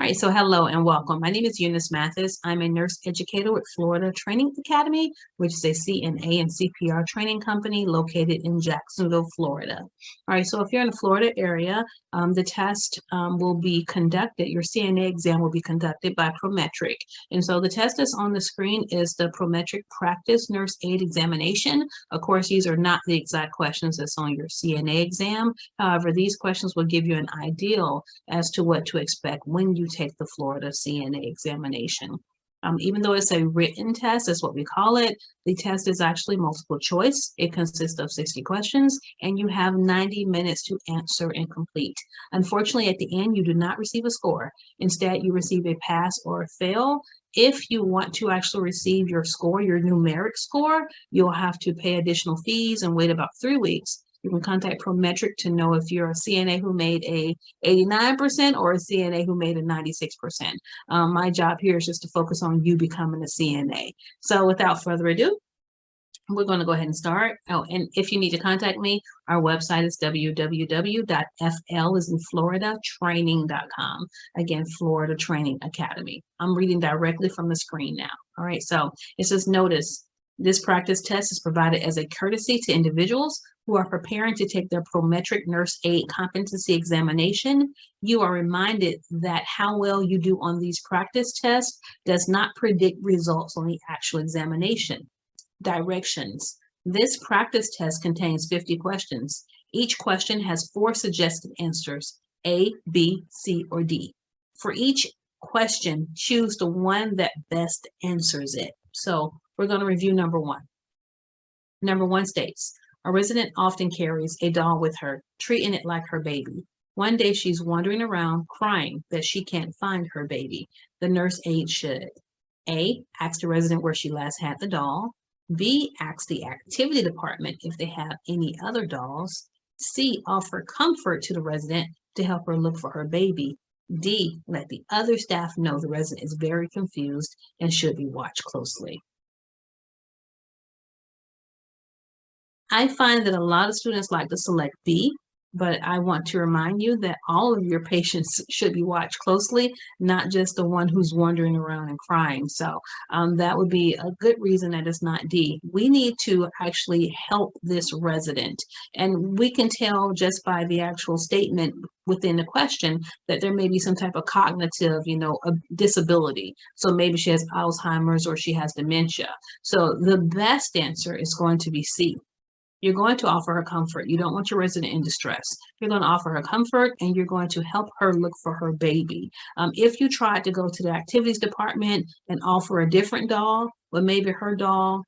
All right, so hello and welcome. My name is Eunice Mathis. I'm a nurse educator with Florida Training Academy, which is a CNA and CPR training company located in Jacksonville, Florida. All right, so if you're in the Florida area, the test will be conducted, your CNA exam will be conducted by Prometric. And so the test that's on the screen is the Prometric Practice Nurse Aide examination. Of course, these are not the exact questions that's on your CNA exam. However, these questions will give you an idea as to what to expect when you take the Florida CNA examination. Even though it's a written test, that's what we call it, the test is actually multiple choice. It consists of 60 questions and you have 90 minutes to answer and complete. Unfortunately, at the end, you do not receive a score. Instead, you receive a pass or a fail. If you want to actually receive your score, your numeric score, you'll have to pay additional fees and wait about 3 weeks. You can contact Prometric to know if you're a CNA who made a 89% or a CNA who made a 96%. My job here is just to focus on you becoming a CNA. So without further ado, we're going to go ahead and start. Oh, and if you need to contact me, our website is www.fl.training.com. Again, Florida Training Academy. I'm reading directly from the screen now. All right, so it says notice. This practice test is provided as a courtesy to individuals who are preparing to take their Prometric Nurse Aide competency examination. You are reminded that how well you do on these practice tests does not predict results on the actual examination. Directions. This practice test contains 50 questions. Each question has 4 suggested answers, A, B, C, or D. For each question, choose the one that best answers it. So we're going to review number 1. Number 1 states, a resident often carries a doll with her, treating it like her baby. One day she's wandering around crying that she can't find her baby. The nurse aide should A, ask the resident where she last had the doll. B, ask the activity department if they have any other dolls. C, offer comfort to the resident to help her look for her baby. D, let the other staff know the resident is very confused and should be watched closely. I find that a lot of students like to select B, but I want to remind you that all of your patients should be watched closely, not just the one who's wandering around and crying. So that would be a good reason that it's not D. We need to actually help this resident. And we can tell just by the actual statement within the question that there may be some type of cognitive, a disability. So maybe she has Alzheimer's or she has dementia. So the best answer is going to be C. You're going to offer her comfort. You don't want your resident in distress. You're going to offer her comfort and you're going to help her look for her baby. If you tried to go to the activities department and offer a different doll, well, maybe her doll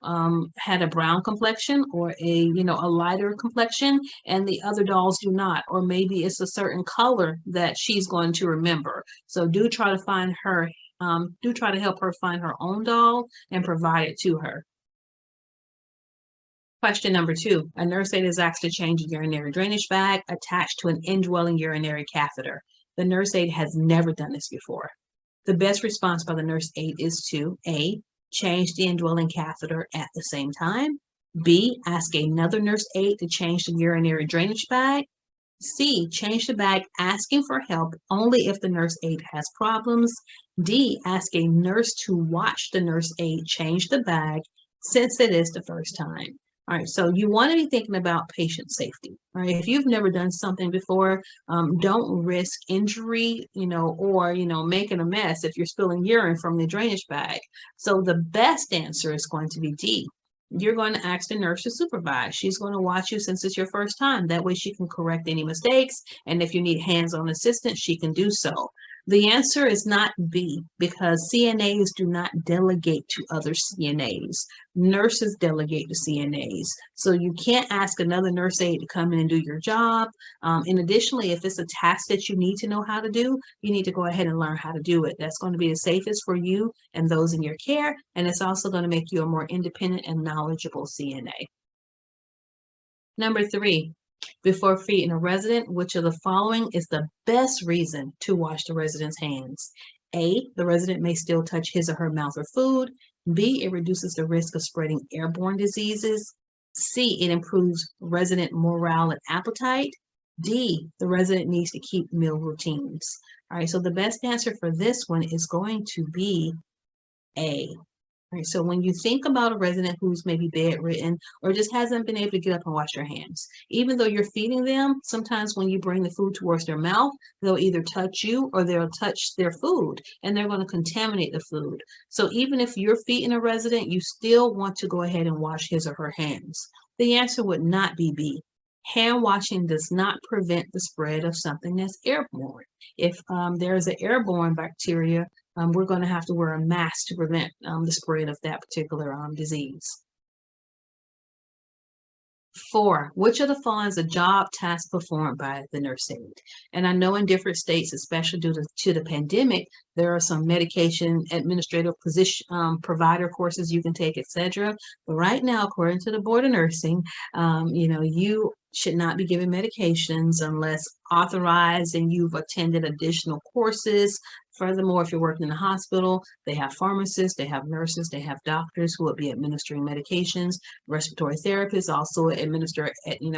had a brown complexion or a lighter complexion and the other dolls do not, or maybe it's a certain color that she's going to remember. So do try to find her, do try to help her find her own doll and provide it to her. Question number 2, a nurse aide is asked to change a urinary drainage bag attached to an indwelling urinary catheter. The nurse aide has never done this before. The best response by the nurse aide is to A, change the indwelling catheter at the same time. B, ask another nurse aide to change the urinary drainage bag. C, change the bag asking for help only if the nurse aide has problems. D, ask a nurse to watch the nurse aide change the bag since it is the first time. All right, so you want to be thinking about patient safety. All right, if you've never done something before, don't risk injury, or, making a mess if you're spilling urine from the drainage bag. So the best answer is going to be D. You're going to ask the nurse to supervise. She's going to watch you since it's your first time. That way she can correct any mistakes. And if you need hands-on assistance, she can do so. The answer is not B because CNAs do not delegate to other CNAs. Nurses delegate to CNAs. So you can't ask another nurse aide to come in and do your job. And additionally, if it's a task that you need to know how to do, you need to go ahead and learn how to do it. That's going to be the safest for you and those in your care. And it's also going to make you a more independent and knowledgeable CNA. Number 3. Before feeding a resident, which of the following is the best reason to wash the resident's hands? A, the resident may still touch his or her mouth or food. B, it reduces the risk of spreading airborne diseases. C, it improves resident morale and appetite. D, the resident needs to keep meal routines. All right, so the best answer for this one is going to be A. All right, so when you think about a resident who's maybe bedridden or just hasn't been able to get up and wash their hands, even though you're feeding them, sometimes when you bring the food towards their mouth, they'll either touch you or they'll touch their food and they're going to contaminate the food. So even if you're feeding a resident, you still want to go ahead and wash his or her hands. The answer would not be B. Hand washing does not prevent the spread of something that's airborne. If there's an airborne bacteria, we're going to have to wear a mask to prevent the spread of that particular disease. 4, which of the following is a job task performed by the nurse aide? And I know in different states, especially due to the pandemic, there are some medication administrative position provider courses you can take, etc. But right now, according to the Board of Nursing, you should not be given medications unless authorized and you've attended additional courses. Furthermore, if you're working in a hospital, they have pharmacists, they have nurses, they have doctors who will be administering medications. Respiratory therapists also administer,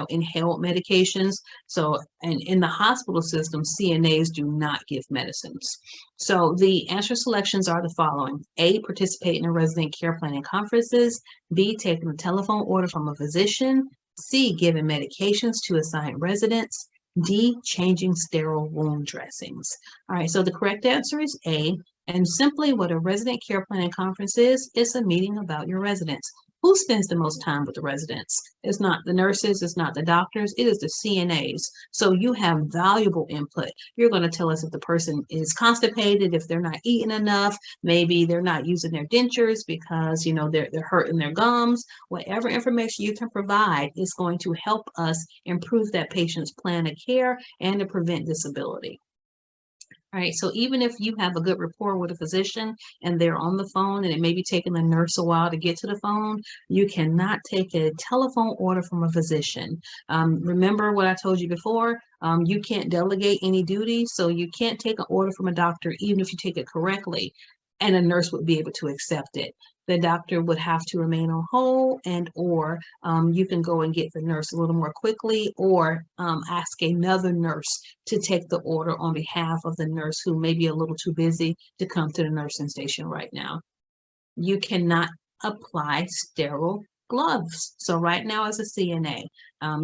inhaled medications. So, and in the hospital system, CNAs do not give medicines. So the answer selections are the following: A, participate in a resident care plan and conferences; B, taking a telephone order from a physician; C, giving medications to assigned residents; D, changing sterile wound dressings. All right, so the correct answer is A. And simply what a resident care plan and conference is, it's a meeting about your residents. Who spends the most time with the residents? It's not the nurses, it's not the doctors, it is the CNAs. So you have valuable input. You're going to tell us if the person is constipated, if they're not eating enough, maybe they're not using their dentures because, they're hurting their gums. Whatever information you can provide is going to help us improve that patient's plan of care and to prevent disability. All right, so even if you have a good rapport with a physician and they're on the phone and it may be taking the nurse a while to get to the phone, you cannot take a telephone order from a physician. Remember what I told you before, you can't delegate any duty, so you can't take an order from a doctor even if you take it correctly, and a nurse would be able to accept it. The doctor would have to remain on hold, and or you can go and get the nurse a little more quickly, or ask another nurse to take the order on behalf of the nurse who may be a little too busy to come to the nursing station right now. You cannot apply sterile gloves. So right now as a CNA,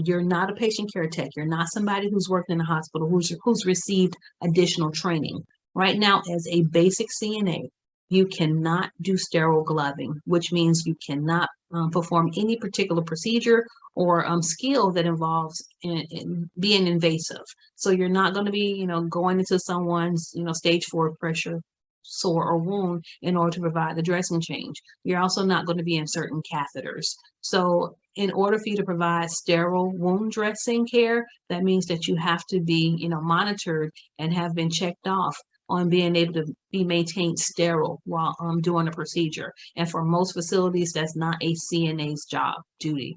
you're not a patient care tech. You're not somebody who's working in a hospital who's received additional training. Right now as a basic CNA, you cannot do sterile gloving, which means you cannot perform any particular procedure or skill that involves in being invasive. So you're not going to be, going into someone's, stage 4 pressure sore or wound in order to provide the dressing change. You're also not going to be inserting catheters. So in order for you to provide sterile wound dressing care, that means that you have to be, monitored and have been checked off on being able to be maintained sterile while doing a procedure. And for most facilities, that's not a CNA's job duty.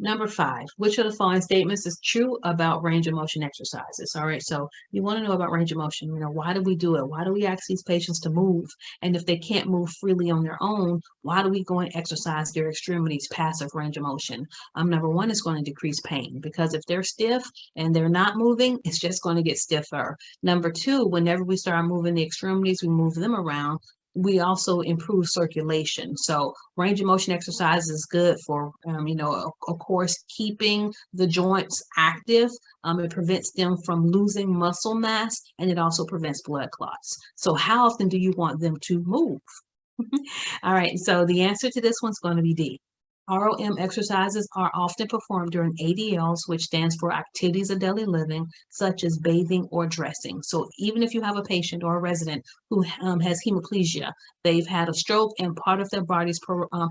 Number 5, which of the following statements is true about range of motion exercises? All right, so you want to know about range of motion. Why do we do it? Why do we ask these patients to move? And if they can't move freely on their own, why do we go and exercise their extremities, passive range of motion? Number 1 is going to decrease pain, because if they're stiff and they're not moving, it's just going to get stiffer. Number 2, whenever we start moving the extremities, we move them around, we also improve circulation. So range of motion exercise is good for, of course, keeping the joints active. It prevents them from losing muscle mass, and it also prevents blood clots. So how often do you want them to move? All right, so the answer to this one's going to be D. ROM exercises are often performed during ADLs, which stands for activities of daily living, such as bathing or dressing. So even if you have a patient or a resident who has hemiplegia, they've had a stroke and part of their body's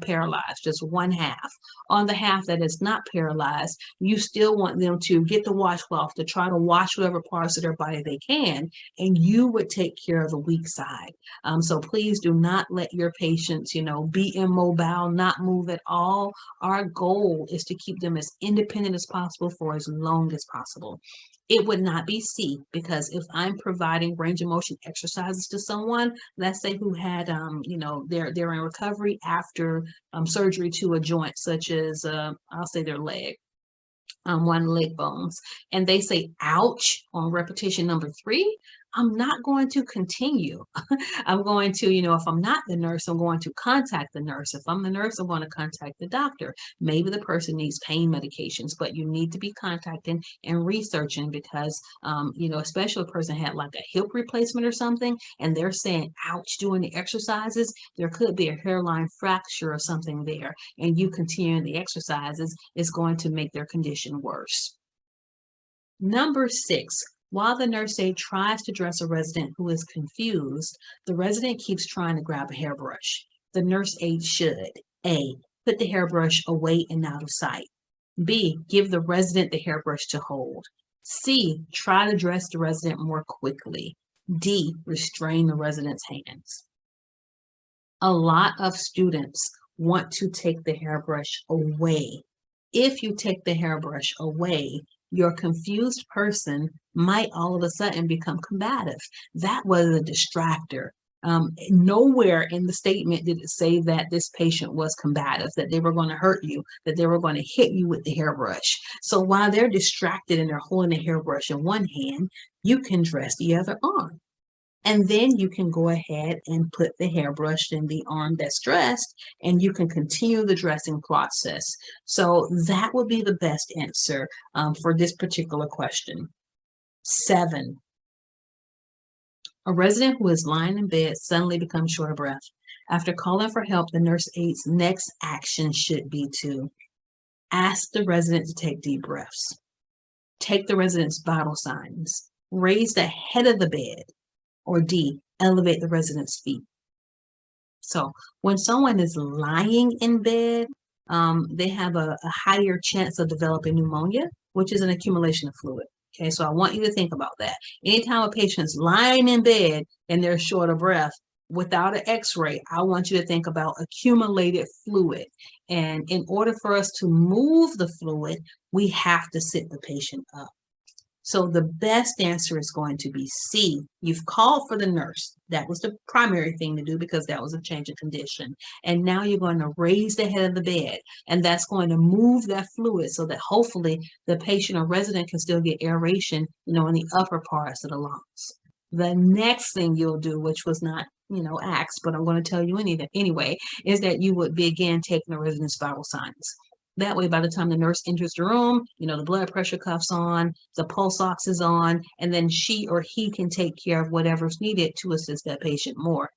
paralyzed, just one half. On the half that is not paralyzed, you still want them to get the washcloth to try to wash whatever parts of their body they can, and you would take care of the weak side. So please do not let your patients, be immobile, not move at all. Our goal is to keep them as independent as possible for as long as possible. It would not be C, because if I'm providing range of motion exercises to someone, let's say who had, they're in recovery after surgery to a joint, such as, I'll say their leg. one leg bones, and they say ouch on repetition number 3, I'm not going to continue. I'm going to, if I'm not the nurse, I'm going to contact the nurse. If I'm the nurse, I'm going to contact the doctor. Maybe the person needs pain medications, but you need to be contacting and researching because, especially a person had like a hip replacement or something, and they're saying ouch doing the exercises, there could be a hairline fracture or something there, and you continuing the exercises is going to make their condition worse. Number 6, while the nurse aide tries to dress a resident who is confused, the resident keeps trying to grab a hairbrush. The nurse aide should A, put the hairbrush away and out of sight. B, give the resident the hairbrush to hold. C, try to dress the resident more quickly. D, restrain the resident's hands. A lot of students want to take the hairbrush away. If you take the hairbrush away, your confused person might all of a sudden become combative. That was a distractor. Nowhere in the statement did it say that this patient was combative, that they were going to hurt you, that they were going to hit you with the hairbrush. So while they're distracted and they're holding the hairbrush in one hand, you can dress the other arm. And then you can go ahead and put the hairbrush in the arm that's dressed, and you can continue the dressing process. So that would be the best answer for this particular question. 7, a resident who is lying in bed suddenly becomes short of breath. After calling for help, the nurse aide's next action should be to ask the resident to take deep breaths, take the resident's vital signs, raise the head of the bed, or D, elevate the resident's feet. So when someone is lying in bed, they have a higher chance of developing pneumonia, which is an accumulation of fluid. Okay, so I want you to think about that. Anytime a patient's lying in bed and they're short of breath, without an x-ray, I want you to think about accumulated fluid. And in order for us to move the fluid, we have to sit the patient up. So the best answer is going to be C. You've called for the nurse. That was the primary thing to do because that was a change of condition. And now you're going to raise the head of the bed, and that's going to move that fluid so that hopefully the patient or resident can still get aeration, in the upper parts of the lungs. The next thing you'll do, which was not, asked, but I'm going to tell you anyway, is that you would begin taking the resident's vital signs. That way, by the time the nurse enters the room, the blood pressure cuff's on, the pulse ox is on, and then she or he can take care of whatever's needed to assist that patient more.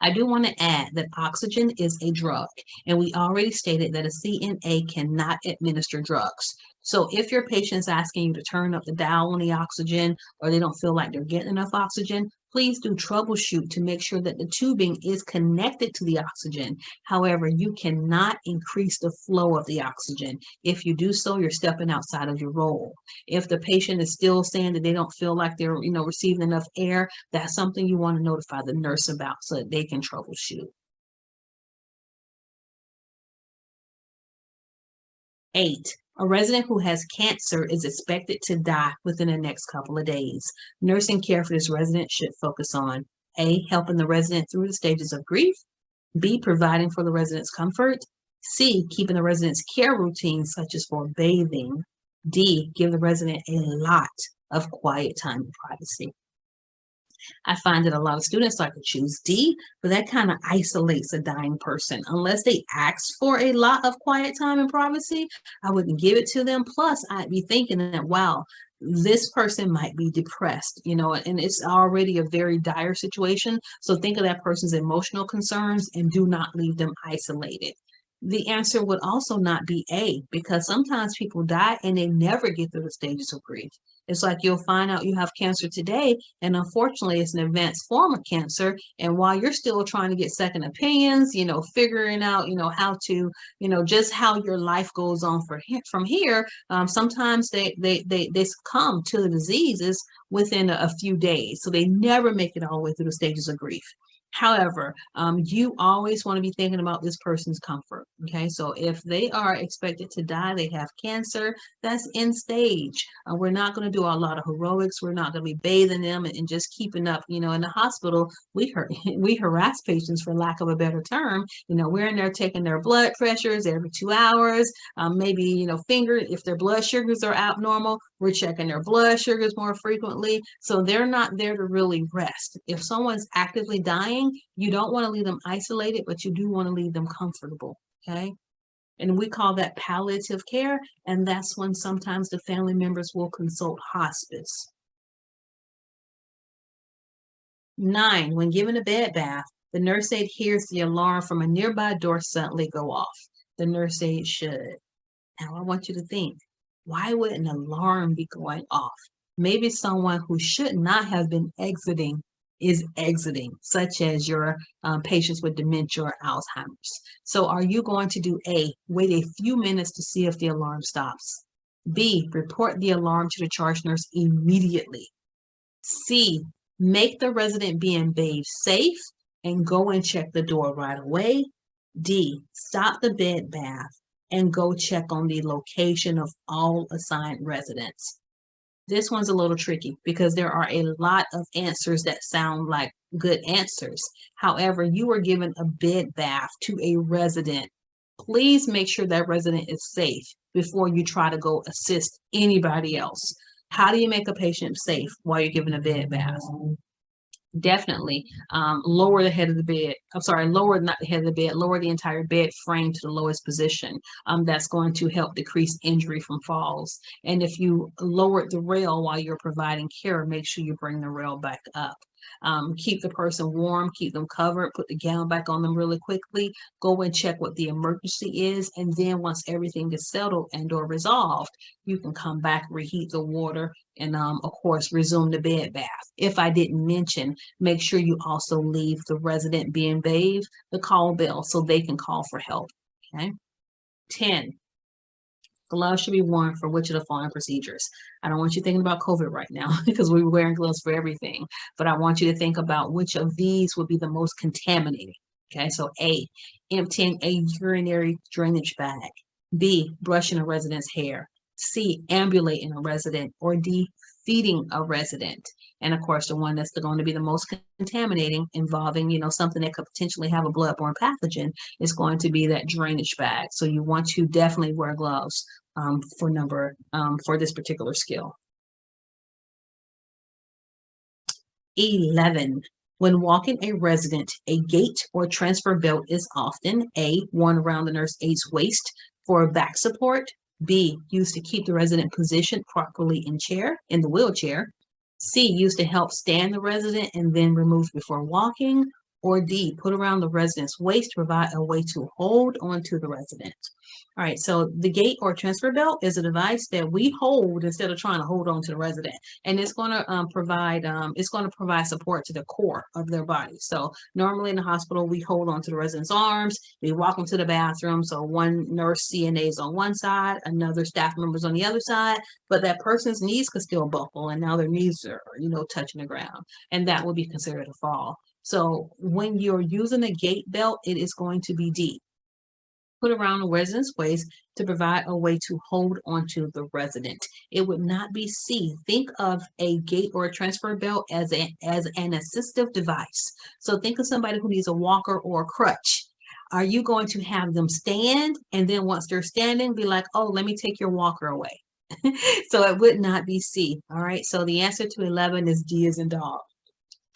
I do want to add that oxygen is a drug, and we already stated that a CNA cannot administer drugs. So if your patient's asking you to turn up the dial on the oxygen, or they don't feel like they're getting enough oxygen, please do troubleshoot to make sure that the tubing is connected to the oxygen. However, you cannot increase the flow of the oxygen. If you do so, you're stepping outside of your role. If the patient is still saying that they don't feel like they're, receiving enough air, that's something you want to notify the nurse about so that they can troubleshoot. 8, a resident who has cancer is expected to die within the next couple of days. Nursing care for this resident should focus on A, helping the resident through the stages of grief, B, providing for the resident's comfort, C, keeping the resident's care routines such as for bathing, D, give the resident a lot of quiet time and privacy. I find that a lot of students like to choose D, but that kind of isolates a dying person. Unless they ask for a lot of quiet time and privacy, I wouldn't give it to them. Plus, I'd be thinking that, wow, this person might be depressed, and it's already a very dire situation. So think of that person's emotional concerns and do not leave them isolated. The answer would also not be A, because sometimes people die and they never get through the stages of grief. It's like you'll find out you have cancer today, and unfortunately, it's an advanced form of cancer. And while you're still trying to get second opinions, figuring out, how to, just how your life goes on from here, sometimes they succumb to the diseases within a few days. So they never make it all the way through the stages of grief. However, you always want to be thinking about this person's comfort. Okay, so if they are expected to die, they have cancer, that's end stage. We're not going to do a lot of heroics. We're not going to be bathing them and just keeping up. You know, in the hospital, we harass patients, for lack of a better term. You know, we're in there taking their blood pressures every 2 hours. Maybe, you know, if their blood sugars are abnormal, we're checking their blood sugars more frequently. So they're not there to really rest. If someone's actively dying, you don't want to leave them isolated, but you do want to leave them comfortable. Okay. And we call that palliative care. And that's when sometimes the family members will consult hospice. 9, when given a bed bath, the nurse aide hears the alarm from a nearby door suddenly go off. The nurse aide should. Now I want you to think, why would an alarm be going off? Maybe someone who should not have been exiting is exiting, such as your patients with dementia or Alzheimer's. So are you going to do A, wait a few minutes to see if the alarm stops? B, report the alarm to the charge nurse immediately? C, make the resident being bathed safe and go and check the door right away? D, stop the bed bath and go check on the location of all assigned residents. This one's a little tricky because there are a lot of answers that sound like good answers. However, you were given a bed bath to a resident. Please make sure that resident is safe before you try to go assist anybody else. How do you make a patient safe while you're giving a bed bath? Definitely lower the head of the bed. I'm sorry, lower not the head of the bed, lower the entire bed frame to the lowest position. That's going to help decrease injury from falls. And if you lower the rail while you're providing care, make sure you bring the rail back up. Keep the person warm, keep them covered, put the gown back on them really quickly, go and check what the emergency is. And then once everything is settled and or resolved, you can come back, reheat the water, and of course, resume the bed bath. If I didn't mention, make sure you also leave the resident being bathed the call bell so they can call for help. Okay. 10, gloves should be worn for which of the following procedures? I don't want you thinking about COVID right now because we're wearing gloves for everything, but I want you to think about which of these would be the most contaminating. Okay, so A, emptying a urinary drainage bag. B, brushing a resident's hair. C, ambulating a resident. Or D, feeding a resident. And of course, the one that's going to be the most contaminating, involving, you know, something that could potentially have a bloodborne pathogen, is going to be that drainage bag. So you want to definitely wear gloves for this particular skill. 11, when walking a resident, a gait or transfer belt is often A, worn around the nurse aide's waist for back support. B, used to keep the resident positioned properly in the wheelchair. C, used to help stand the resident and then removed before walking. Or D, put around the resident's waist to provide a way to hold onto the resident. All right, so the gait or transfer belt is a device that we hold instead of trying to hold on to the resident, and it's going to provide support to the core of their body. So normally in the hospital, we hold on to the resident's arms, we walk them to the bathroom. So one nurse CNA is on one side, another staff member's on the other side, but that person's knees could still buckle, and now their knees are, you know, touching the ground, and that would be considered a fall. So when you're using a gait belt, it is going to be D, put around the resident's waist to provide a way to hold onto the resident. It would not be C. Think of a gait or a transfer belt as an assistive device. So think of somebody who needs a walker or a crutch. Are you going to have them stand and then once they're standing, be like, oh, let me take your walker away? So it would not be C. All right. So the answer to 11 is D as in dog.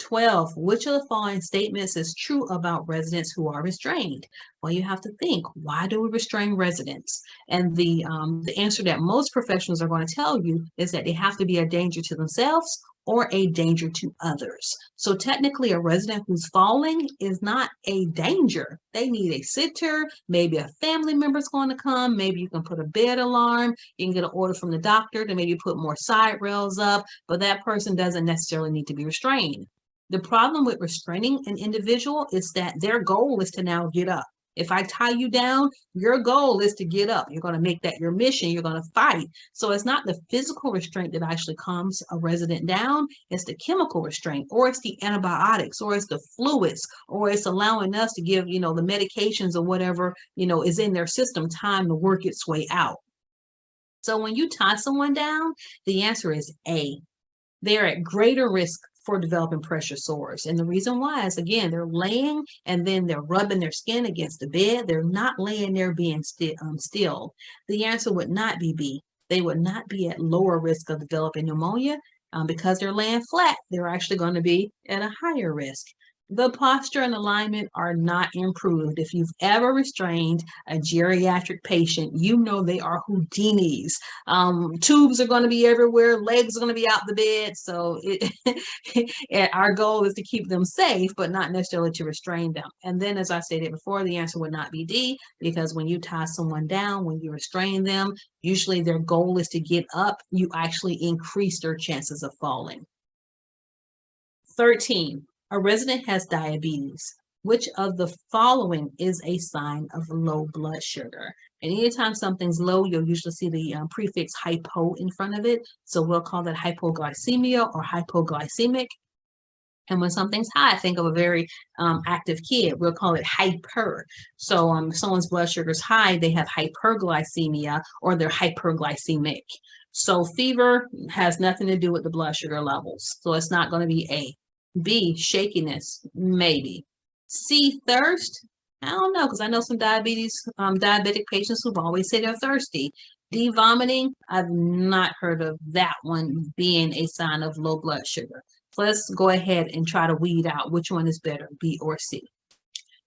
12, which of the following statements is true about residents who are restrained? Well, you have to think, why do we restrain residents? And the answer that most professionals are going to tell you is that they have to be a danger to themselves or a danger to others. So technically, a resident who's falling is not a danger. They need a sitter, maybe a family member's going to come, maybe you can put a bed alarm, you can get an order from the doctor to maybe put more side rails up, but that person doesn't necessarily need to be restrained. The problem with restraining an individual is that their goal is to now get up. If I tie you down, your goal is to get up. You're going to make that your mission. You're going to fight. So it's not the physical restraint that actually calms a resident down. It's the chemical restraint, or it's the antibiotics, or it's the fluids, or it's allowing us to give, the medications or whatever, is in their system time to work its way out. So when you tie someone down, the answer is A. They're at greater risk for developing pressure sores. And the reason why is, again, they're laying and then they're rubbing their skin against the bed. They're not laying there being still. The answer would not be B. They would not be at lower risk of developing pneumonia. Because they're laying flat, they're actually going to be at a higher risk. The posture and alignment are not improved. If you've ever restrained a geriatric patient, you know they are Houdinis. Tubes are going to be everywhere. Legs are going to be out the bed. So our goal is to keep them safe, but not necessarily to restrain them. And then, as I stated before, the answer would not be D, because when you tie someone down, when you restrain them, usually their goal is to get up. You actually increase their chances of falling. 13. A resident has diabetes. Which of the following is a sign of low blood sugar? And anytime something's low, you'll usually see the prefix hypo in front of it. So we'll call that hypoglycemia or hypoglycemic. And when something's high, think of a very active kid. We'll call it hyper. So if someone's blood sugar is high, they have hyperglycemia or they're hyperglycemic. So fever has nothing to do with the blood sugar levels. So it's not going to be A. B, shakiness, maybe. C, thirst. I don't know, because I know some diabetic patients who've always said they're thirsty. D, vomiting. I've not heard of that one being a sign of low blood sugar. So let's go ahead and try to weed out which one is better, B or C.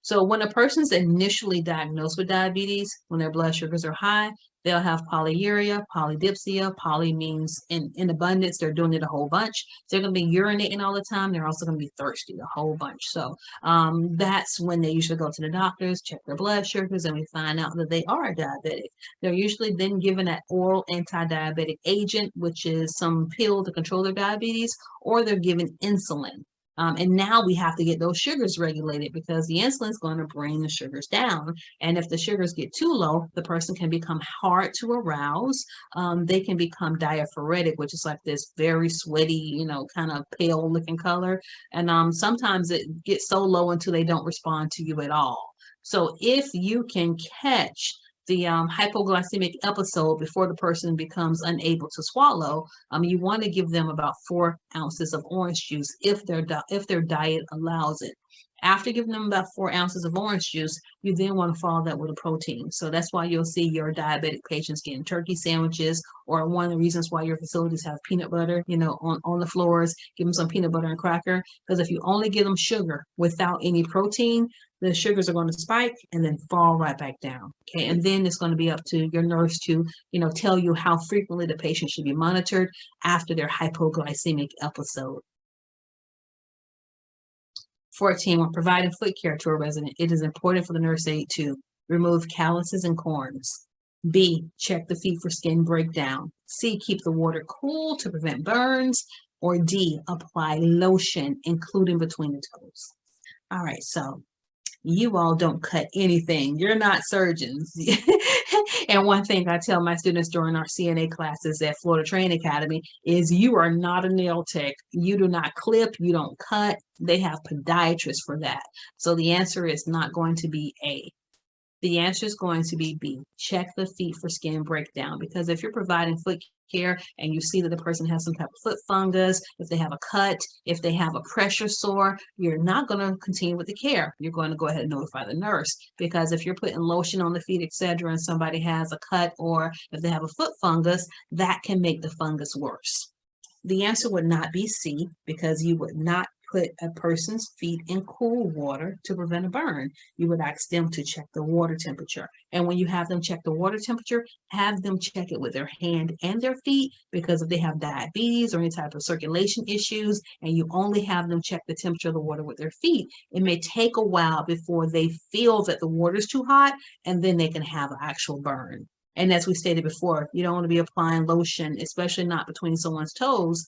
So when a person's initially diagnosed with diabetes, when their blood sugars are high, they'll have polyuria, polydipsia. Poly means in abundance. They're doing it a whole bunch. So they're going to be urinating all the time. They're also going to be thirsty a whole bunch. So that's when they usually go to the doctors, check their blood sugars, and we find out that they are diabetic. They're usually then given an oral anti-diabetic agent, which is some pill to control their diabetes, or they're given insulin. And now we have to get those sugars regulated, because the insulin is going to bring the sugars down. And if the sugars get too low, the person can become hard to arouse. They can become diaphoretic, which is like this very sweaty, kind of pale looking color. And sometimes it gets so low until they don't respond to you at all. So if you can catch the hypoglycemic episode before the person becomes unable to swallow, you want to give them about 4 ounces of orange juice if their diet allows it. After giving them about 4 ounces of orange juice, you then want to follow that with a protein. So that's why you'll see your diabetic patients getting turkey sandwiches, or one of the reasons why your facilities have peanut butter, on the floors. Give them some peanut butter and cracker, because if you only give them sugar without any protein, the sugars are going to spike and then fall right back down. Okay, and then it's going to be up to your nurse to, tell you how frequently the patient should be monitored after their hypoglycemic episode. 14, when providing foot care to a resident, it is important for the nurse aide to remove calluses and corns. B, check the feet for skin breakdown. C, keep the water cool to prevent burns. Or D, apply lotion, including between the toes. All right, so you all don't cut anything. You're not surgeons. And one thing I tell my students during our CNA classes at Florida Training Academy is you are not a nail tech. You do not clip, you don't cut. They have podiatrists for that. So the answer is not going to be A. The answer is going to be B. Check the feet for skin breakdown, because if you're providing foot care and you see that the person has some type of foot fungus, if they have a cut, if they have a pressure sore, you're not going to continue with the care. You're going to go ahead and notify the nurse, because if you're putting lotion on the feet, etc., and somebody has a cut, or if they have a foot fungus, that can make the fungus worse. The answer would not be C, because you would not put a person's feet in cool water to prevent a burn. You would ask them to check the water temperature. And when you have them check the water temperature, have them check it with their hand and their feet, because if they have diabetes or any type of circulation issues, and you only have them check the temperature of the water with their feet, it may take a while before they feel that the water is too hot, and then they can have an actual burn. And as we stated before, you don't want to be applying lotion, especially not between someone's toes.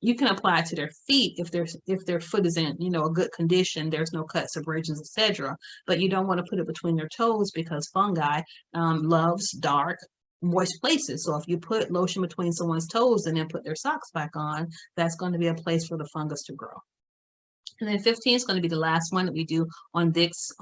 You can apply it to their feet if their foot is in, a good condition, there's no cuts, abrasions, etc. But you don't want to put it between their toes because fungi loves dark, moist places. So if you put lotion between someone's toes and then put their socks back on, that's going to be a place for the fungus to grow. And then 15 is going to be the last one that we do on this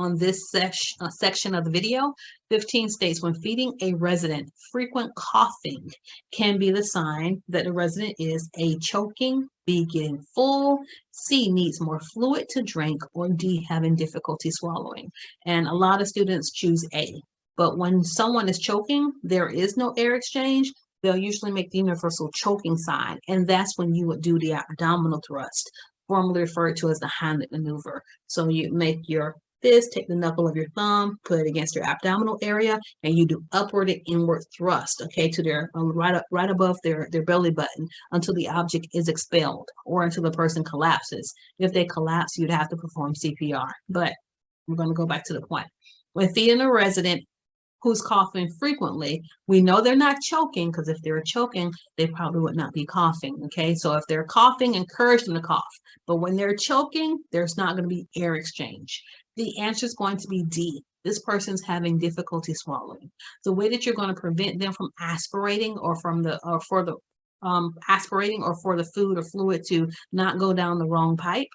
section of the video. 15 states, when feeding a resident, frequent coughing can be the sign that the resident is A, choking, B, getting full, C, needs more fluid to drink, or D, having difficulty swallowing. And a lot of students choose A. But when someone is choking, there is no air exchange. They'll usually make the universal choking sign, and that's when you would do the abdominal thrust, formerly referred to as the Heimlich maneuver. So you make your fist, take the knuckle of your thumb, put it against your abdominal area, and you do upward and inward thrust, okay, to their right above their belly button until the object is expelled or until the person collapses. If they collapse, you'd have to perform CPR. But we're going to go back to the point. When feeding a resident who's coughing frequently, we know they're not choking, because if they were choking, they probably would not be coughing, okay? So if they're coughing, encourage them to cough. But when they're choking, there's not going to be air exchange. The answer is going to be D. This person's having difficulty swallowing. The way that you're going to prevent them from aspirating or aspirating or for the food or fluid to not go down the wrong pipe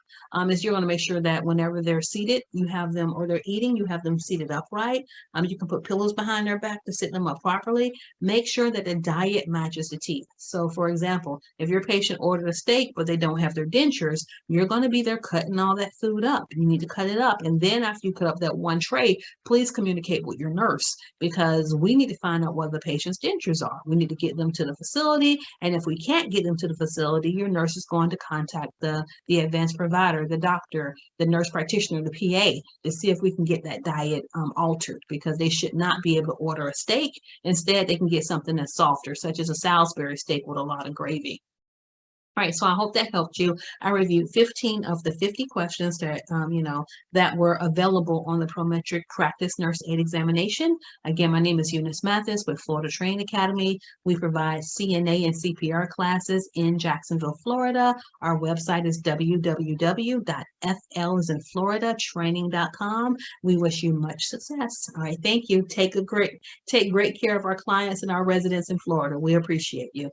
is you're going to make sure that whenever they're seated, you have them, or they're eating, you have them seated upright. You can put pillows behind their back to sit them up properly. Make sure that the diet matches the teeth. So for example, if your patient ordered a steak but they don't have their dentures, you're going to be there cutting all that food up. You need to cut it up, and then after you cut up that one tray, please communicate with your nurse, because we need to find out what the patient's dentures are. We need to get them to the facility, and if we can't get them to the facility, your nurse is going to contact the advanced provider, the doctor, the nurse practitioner, the PA, to see if we can get that diet altered, because they should not be able to order a steak. Instead, they can get something that's softer, such as a Salisbury steak with a lot of gravy. All right, so I hope that helped you. I reviewed 15 of the 50 questions that, that were available on the Prometric Practice Nurse Aide examination. Again, my name is Eunice Mathis with Florida Training Academy. We provide CNA and CPR classes in Jacksonville, Florida. Our website is www.flinfloridatraining.com. We wish you much success. All right, thank you. Take great care of our clients and our residents in Florida. We appreciate you.